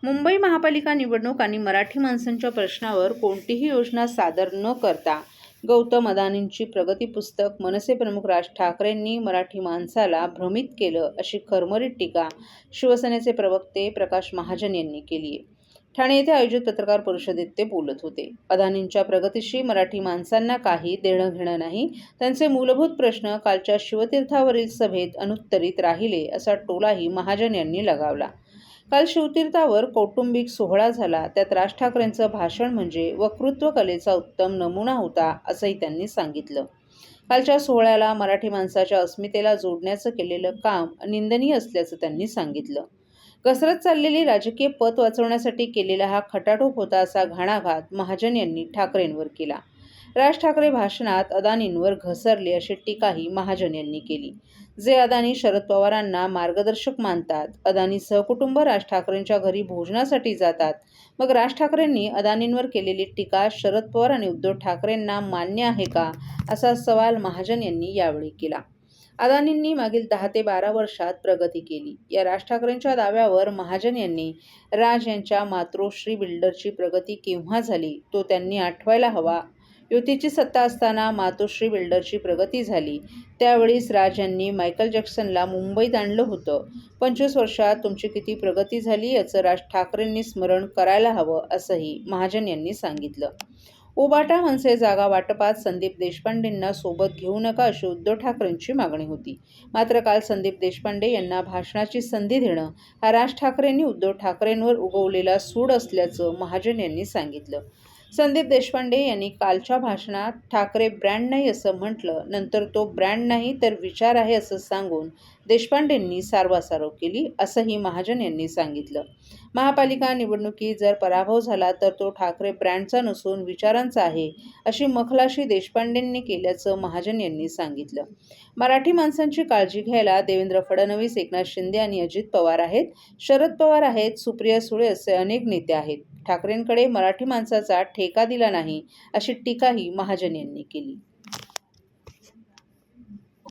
मुंबई महापालिका निवडणूक आणि मराठी माणसांच्या प्रश्नावर कोणतीही योजना सादर न करता गौतम अदानींची प्रगती पुस्तक मनसे प्रमुख राज ठाकरेंनी मराठी माणसाला भ्रमित केलं, अशी खरमरीत टीका शिवसेनेचे प्रवक्ते प्रकाश महाजन यांनी केली आहे. ठाणे येथे आयोजित पत्रकार परिषदेत ते बोलत होते. अदानींच्या प्रगतीशी मराठी माणसांना काही देणं घेणं नाही. त्यांचे मूलभूत प्रश्न कालच्या शिवतीर्थावरील सभेत अनुत्तरित राहिले, असा टोलाही महाजन यांनी लगावला. काल शिवतीर्थावर कौटुंबिक सोहळा झाला. त्यात राज ठाकरेंचं भाषण म्हणजे वक्तृत्व कलेचा उत्तम नमुना होता, असंही त्यांनी सांगितलं. कालच्या सोहळ्याला मराठी माणसाच्या अस्मितेला जोडण्याचं केलेलं काम निंदनीय असल्याचं त्यांनी सांगितलं. घसरत चाललेली राजकीय पत वाचवण्यासाठी केलेला हा खटाटोप होता, असा घणाघात महाजन यांनी ठाकरेंवर केला. राज ठाकरे भाषणात अदानींवर घसरले, अशी टीकाही महाजन यांनी केली. जे अदानी शरद पवारांना मार्गदर्शक मानतात, अदानी सहकुटुंब राज ठाकरेंच्या घरी भोजनासाठी जातात, मग राज ठाकरेंनी अदानींवर केलेली टीका शरद पवार आणि उद्धव ठाकरेंना मान्य आहे का, असा सवाल महाजन यांनी यावेळी केला. अदानींनी मागील 10 ते 12 वर्षात प्रगती केली. या राज ठाकरेंच्या दाव्यावर महाजन यांनी राज यांच्या मातोश्री बिल्डरची प्रगती केव्हा झाली, तो त्यांनी आठवायला हवा. युतीची सत्ता असताना मातोश्री बिल्डरची प्रगती झाली. त्यावेळीच राज यांनी मायकल जॅक्सनला मुंबईत आणलं होतं. 25 वर्षात तुमची किती प्रगती झाली, याचं राज ठाकरेंनी स्मरण करायला हवं, असंही महाजन यांनी सांगितलं. उबाटा मनसे जागा वाटपात संदीप देशपांडेंना सोबत घेऊ नका, अशी उद्धव ठाकरेंची मागणी होती. मात्र काल संदीप देशपांडे यांना भाषणाची संधी देणं हा राज ठाकरेंनी उद्धव ठाकरेंवर उगवलेला सूड असल्याचं महाजन यांनी सांगितलं. संदीप देशपांडे यांनी कालच्या भाषणात ठाकरे ब्रँड नाही असं म्हटलं. नंतर तो ब्रँड नाही तर विचार आहे असं सांगून देशपांडेंनी सारवासारव केली, असंही महाजन यांनी सांगितलं. महापालिका निवडणुकीत जर पराभव झाला तर तो ठाकरे ब्रँडचा नसून विचारांचा आहे, अशी मखलाशी देशपांडेंनी केल्याचं महाजन यांनी सांगितलं. मराठी माणसांची काळजी घ्यायला देवेंद्र फडणवीस, एकनाथ शिंदे आणि अजित पवार आहेत, शरद पवार आहेत, सुप्रिया सुळे असे अनेक नेते आहेत. ठाकरेंकडे मराठी माणसाचा ठेका दिला नाही, अशी टीकाही महाजन यांनी केली.